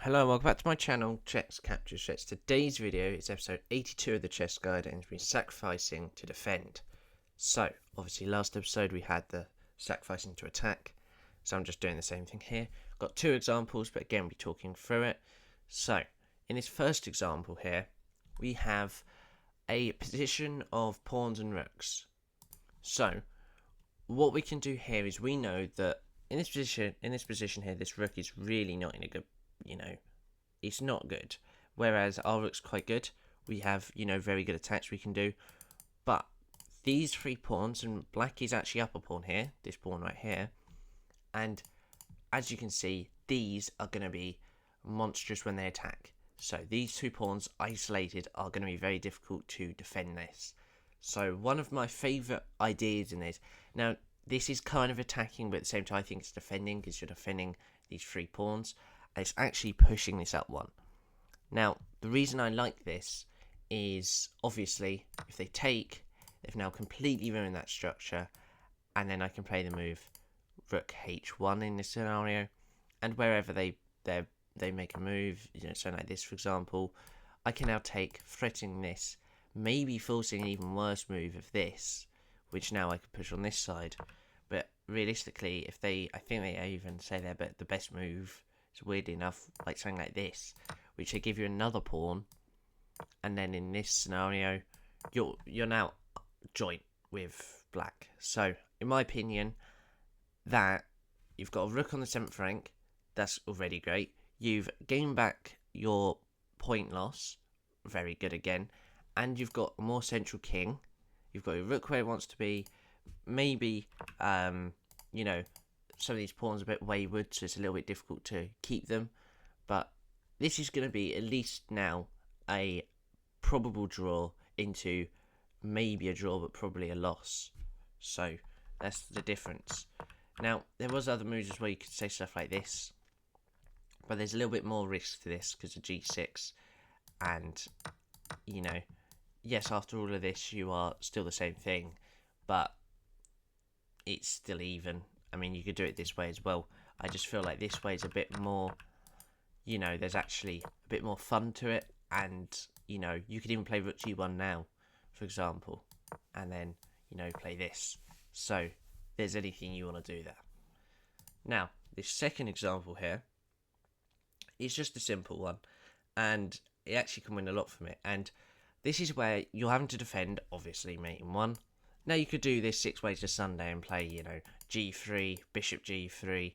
Hello, welcome back to my channel, Chess Capture Chess. Today's video is episode 82 of the Chess Guide and it's been sacrificing to defend. So, obviously last episode we had the sacrificing to attack, so I'm just doing the same thing here. Got two examples, but again we'll be talking through it. So, in this first example here, we have a position of pawns and rooks. So, what we can do here is we know that in this position here, this rook is really not in a good, it's not good. Whereas our rook's quite good. We have, very good attacks we can do. But these three pawns, and black is actually up a pawn here, this pawn right here. And as you can see, these are going to be monstrous when they attack. So these two pawns isolated are going to be very difficult to defend this. So one of my favourite ideas in this, now this is kind of attacking, but at the same time I think it's defending because you're defending these three pawns. And it's actually pushing this up one. Now, the reason I like this is obviously if they take, they've now completely ruined that structure, and then I can play the move rook h1 in this scenario, and wherever they make a move, something like this for example, I can now take, threatening this, maybe forcing an even worse move of this, which now I could push on this side. But realistically, if I think they even say they're the best move. It's weird enough, like something like this, which they give you another pawn, and then in this scenario, you're now joint with black. So, in my opinion, that you've got a rook on the 7th rank, that's already great. You've gained back your point loss, very good again, and you've got a more central king. You've got your rook where it wants to be. Maybe, some of these pawns are a bit wayward, so it's a little bit difficult to keep them. But this is going to be, at least now, a probable draw into maybe a draw, but probably a loss. So that's the difference. Now, there was other moves as well. You could say stuff like this, but there's a little bit more risk to this because of g6. And, yes, after all of this, you are still the same thing, but it's still even. I mean, you could do it this way as well. I just feel like this way is a bit more, there's actually a bit more fun to it. And, you could even play rook g1 now, for example, and then, play this. So, there's anything you want to do there. Now, this second example here is just a simple one, and it actually can win a lot from it. And this is where you're having to defend, obviously, mate in one. Now you could do this 6 ways to Sunday and play, g3, bishop g3,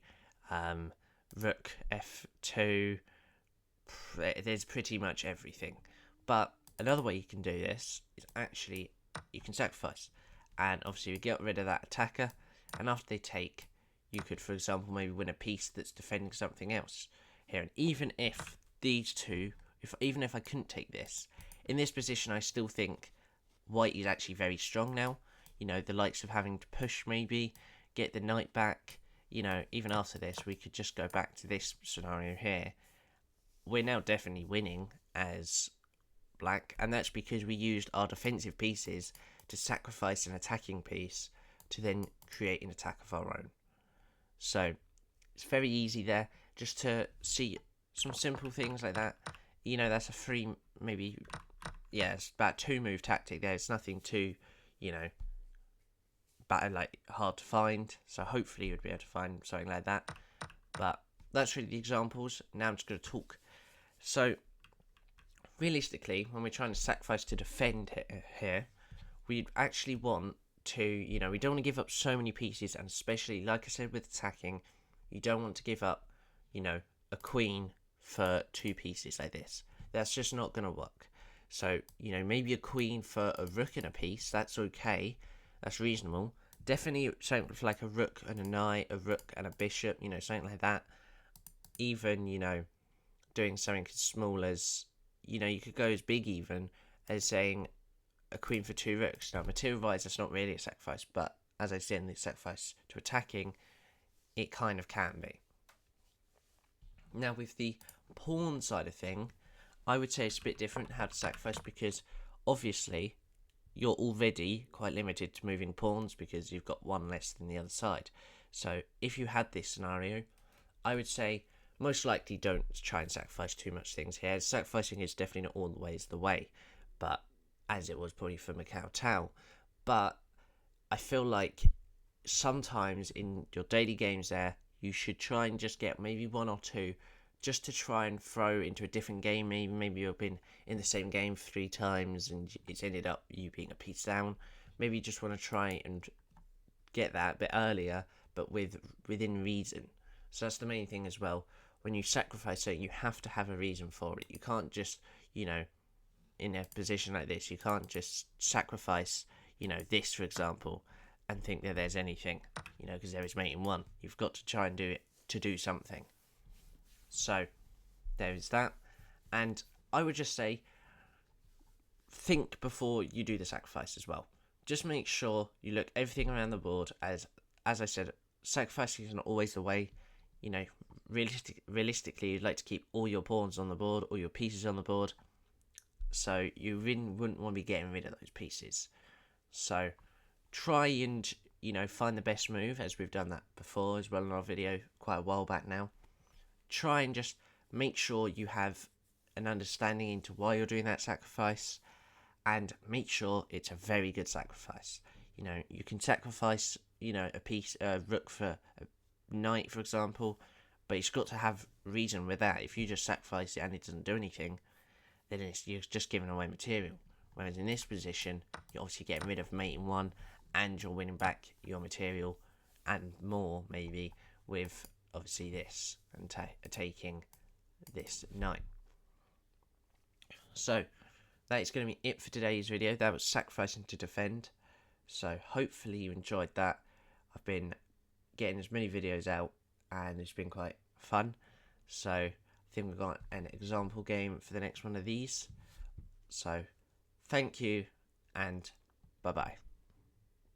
rook f2. There's pretty much everything. But another way you can do this is actually you can sacrifice, and obviously you get rid of that attacker. And after they take, you could, for example, maybe win a piece that's defending something else here. And even if these two, even if I couldn't take this in this position, I still think white is actually very strong now. The likes of having to push, maybe get the knight back. Even after this, we could just go back to this scenario here. We're now definitely winning as black, and that's because we used our defensive pieces to sacrifice an attacking piece to then create an attack of our own. So it's very easy there, just to see some simple things like that. That's a free, maybe, it's about 2-move tactic there. It's nothing too, hard to find, so hopefully you'd be able to find something like that. But that's really the examples. Now I'm just going to talk. So realistically, when we're trying to sacrifice to defend here, we actually want to, we don't want to give up so many pieces, and especially, like I said, with attacking, you don't want to give up, a queen for 2 pieces like this. That's just not going to work. So, maybe a queen for a rook and a piece, that's okay. That's reasonable. Definitely something with like a rook and a knight, a rook and a bishop, something like that. Even, doing something as small as, you could go as big even as saying a queen for 2 rooks. Now, material-wise, that's not really a sacrifice, but as I said, in the sacrifice to attacking, it kind of can be. Now, with the pawn side of thing, I would say it's a bit different how to sacrifice, because obviously you're already quite limited to moving pawns because you've got one less than the other side. So if you had this scenario, I would say most likely don't try and sacrifice too much things here. Sacrificing is definitely not always the way, but as it was probably for Macau Tao. But I feel like sometimes in your daily games there, you should try and just get maybe one or two just to try and throw into a different game. Maybe you've been in the same game 3 times and it's ended up you being a piece down. Maybe you just want to try and get that a bit earlier, but within reason. So that's the main thing as well. When you sacrifice it, you have to have a reason for it. You can't just, in a position like this, you can't just sacrifice, this for example, and think that there's anything, because there is mate in one. You've got to try and do it to do something. So there is that. And I would just say, think before you do the sacrifice as well. Just make sure you look everything around the board. As I said, sacrificing is not always the way. Realistically, you'd like to keep all your pawns on the board, all your pieces on the board. So you really wouldn't want to be getting rid of those pieces. So try and, find the best move, as we've done that before as well in our video quite a while back now. Try and just make sure you have an understanding into why you're doing that sacrifice, and make sure it's a very good sacrifice. You can sacrifice, a piece, a rook for a knight, for example, but it's got to have reason with that. If you just sacrifice it and it doesn't do anything, then you're just giving away material. Whereas in this position, you're obviously getting rid of mate in one, and you're winning back your material and more, maybe, with obviously this and taking this knight. So that is going to be it for today's video. That was sacrificing to defend. So hopefully you enjoyed that. I've been getting as many videos out and it's been quite fun. So I think we've got an example game for the next one of these. So thank you and bye bye.